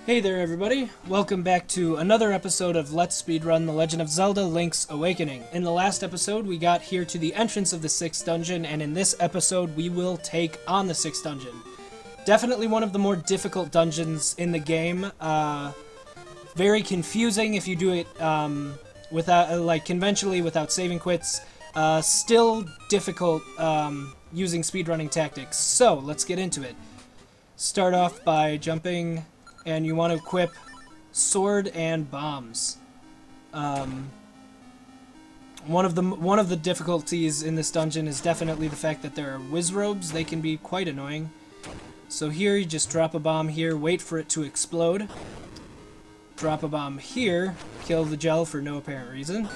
Hey there everybody, welcome back to another episode of Let's Speedrun The Legend of Zelda Link's Awakening. In the last episode we got here to the entrance of the 6th dungeon, and in this episode we will take on the 6th dungeon. Definitely one of the more difficult dungeons in the game. Very confusing if you do it without, conventionally without saving quits. Still difficult using speedrunning tactics. So let's get into it. Start off by jumping. And you want to equip sword and bombs. One of the difficulties in this dungeon is definitely the fact that there are Wizrobes. They can be quite annoying. So here you just drop a bomb here, wait for it to explode. Drop a bomb here, kill the gel for no apparent reason.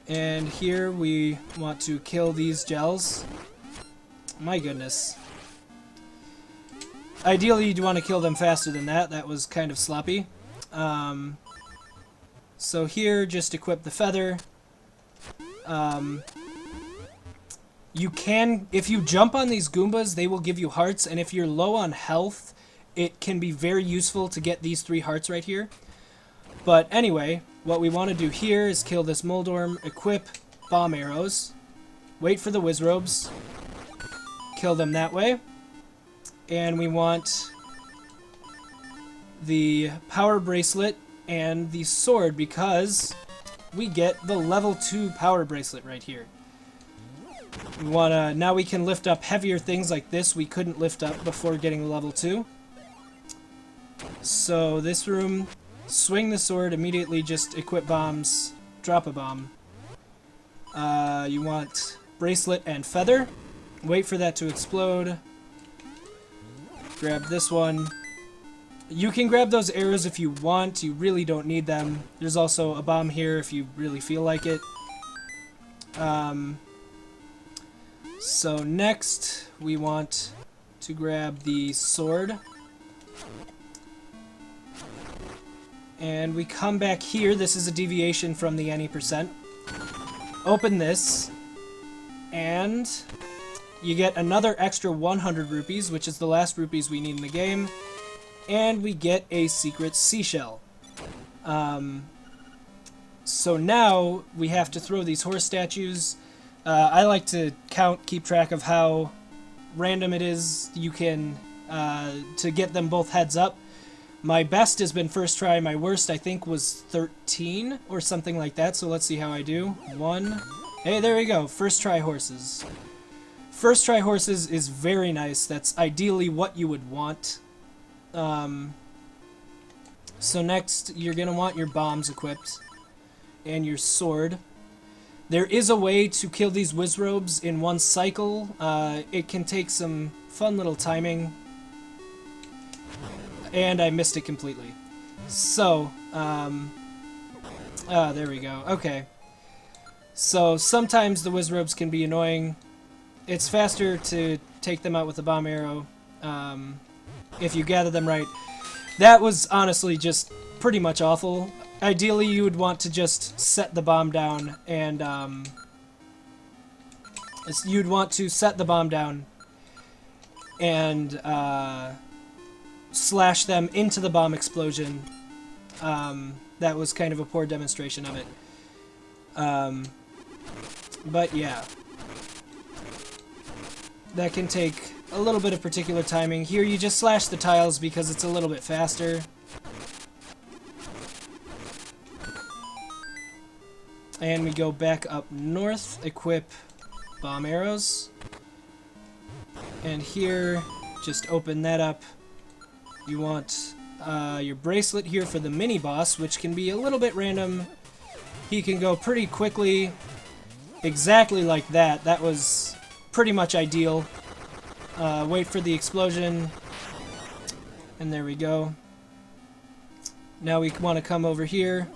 And here we want to kill these gels. My goodness. Ideally, you'd want to kill them faster than that. That was kind of sloppy. So here, just equip the feather. You can, if you jump on these Goombas, they will give you hearts, and if you're low on health, it can be very useful to get these 3 hearts right here. But anyway, what we want to do here is kill this Moldorm, equip bomb arrows, wait for the Wizrobes, kill them that way. And we want the power bracelet and the sword because we get the level 2 power bracelet right here. We wanna, now we can lift up heavier things like this we couldn't lift up before getting level 2. So this room, swing the sword, immediately just equip bombs, drop a bomb. You want bracelet and feather, wait for that to explode. Grab this one. You can grab those arrows if you want. You really don't need them. There's also a bomb here if you really feel like it. So next, we want to grab the sword. And we come back here. This is a deviation from the any %. Open this. And you get another extra 100 rupees, which is the last rupees we need in the game, and we get a secret seashell. So now we have to throw these horse statues. I like to keep track of how random it is you can to get them both heads up. My best has been first try. My worst, I think, was 13 or something like that. So let's see how I do. 1. Hey, there we go. First try horses. First try horses is very nice. That's ideally what you would want. So next, you're going to want your bombs equipped. And your sword. There is a way to kill these Wizrobes in one cycle. It can take some fun little timing. And I missed it completely. So, there we go. Okay. So sometimes the Wizrobes can be annoying. It's faster to take them out with a bomb arrow if you gather them right. That was honestly just pretty much awful. Ideally, you would want to just set the bomb down and slash them into the bomb explosion. That was kind of a poor demonstration of it. But yeah. That can take a little bit of particular timing. Here you just slash the tiles because it's a little bit faster. And we go back up north, equip bomb arrows. And here, just open that up. You want your bracelet here for the mini-boss, which can be a little bit random. He can go pretty quickly, exactly like that. That was pretty much ideal. Wait for the explosion, and there we go. Now we want to come over here,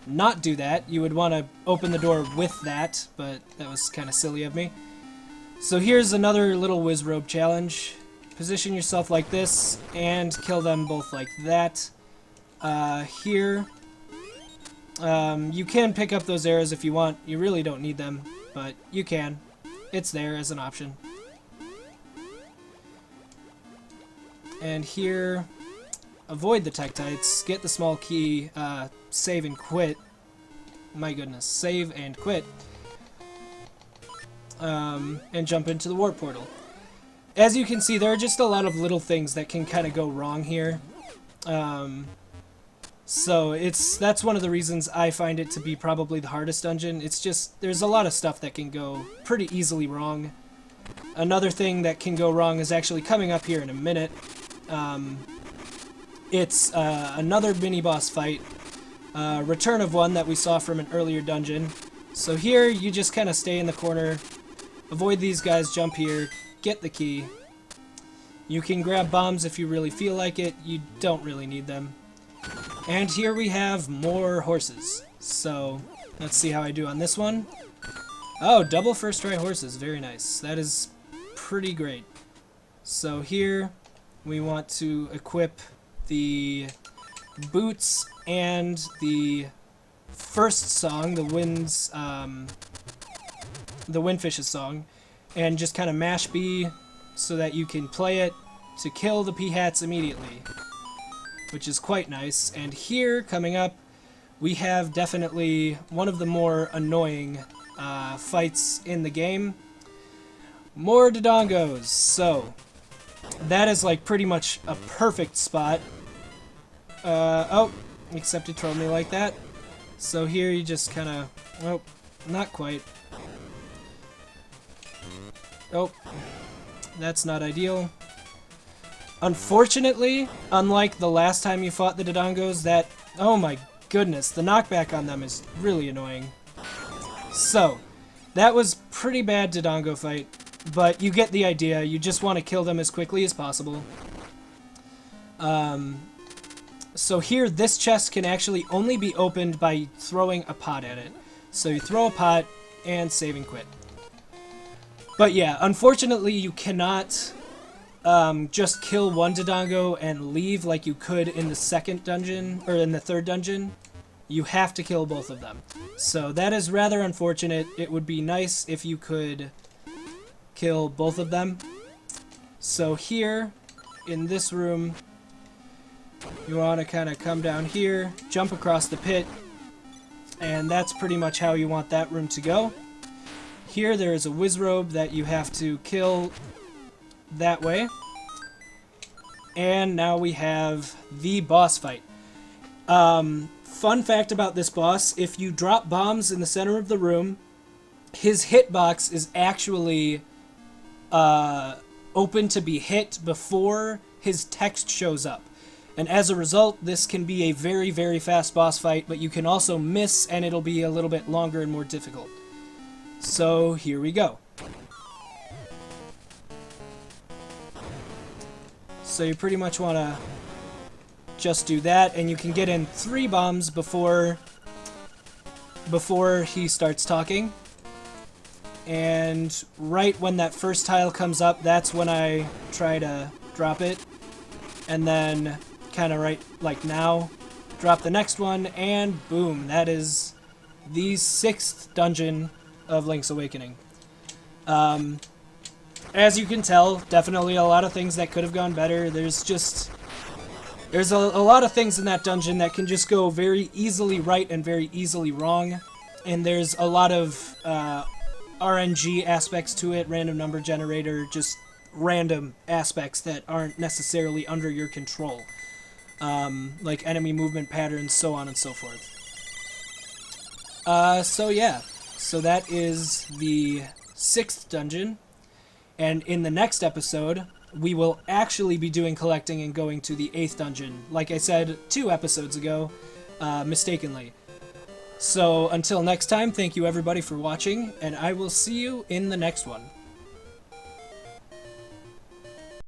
not do that. You would want to open the door with that, but that was kind of silly of me. So here's another little Wizrobe challenge. Position yourself like this, and kill them both like that. Here, you can pick up those arrows if you want. You really don't need them, but you can. It's there as an option. And here, avoid the Tektites, get the small key, save and quit. My goodness, save and quit. And jump into the warp portal. As you can see, there are just a lot of little things that can kind of go wrong here. So that's one of the reasons I find it to be probably the hardest dungeon. It's just, there's a lot of stuff that can go pretty easily wrong. Another thing that can go wrong is actually coming up here in a minute. It's another mini-boss fight. Return of one that we saw from an earlier dungeon. So here, you just kind of stay in the corner, avoid these guys, jump here, get the key. You can grab bombs if you really feel like it, you don't really need them. And here we have more horses. So, let's see how I do on this one. Oh, double first try horses, very nice. That is pretty great. So here, we want to equip the boots and the first song, the Windfish's song, and just kind of mash B so that you can play it to kill the P-hats immediately, which is quite nice. And here, coming up, we have definitely one of the more annoying fights in the game. More Dodongos. So, that is like pretty much a perfect spot. Oh, except it trolled me like that. So here you just kind of, oh, not quite. Oh, that's not ideal. Unfortunately, unlike the last time you fought the Dodongos, that, oh my goodness, the knockback on them is really annoying. So, that was pretty bad Dodongo fight, but you get the idea. You just want to kill them as quickly as possible. So here, this chest can actually only be opened by throwing a pot at it. So you throw a pot and save and quit. But yeah, unfortunately you cannot just kill one Dodongo and leave like you could in the second dungeon, or in the third dungeon. You have to kill both of them. So that is rather unfortunate. It would be nice if you could kill both of them. So here, in this room, you want to kind of come down here, jump across the pit, and that's pretty much how you want that room to go. Here there is a Wizrobe that you have to kill that way. And now we have the boss fight. Fun fact about this boss, if you drop bombs in the center of the room, his hitbox is actually open to be hit before his text shows up. And as a result, this can be a very, very fast boss fight, but you can also miss and it'll be a little bit longer and more difficult. So here we go. So you pretty much want to just do that, and you can get in 3 bombs before he starts talking. And right when that first tile comes up, that's when I try to drop it. And then kind of right like now, drop the next one, and boom, that is the 6th dungeon of Link's Awakening. As you can tell, definitely a lot of things that could have gone better. There's a lot of things in that dungeon that can just go very easily right and very easily wrong. And there's a lot of RNG aspects to it, random number generator, just random aspects that aren't necessarily under your control. Like enemy movement patterns, so on and so forth. So yeah. So that is the 6th dungeon. And in the next episode, we will actually be doing collecting and going to the 8th dungeon, like I said 2 episodes ago, mistakenly. So until next time, thank you everybody for watching, and I will see you in the next one.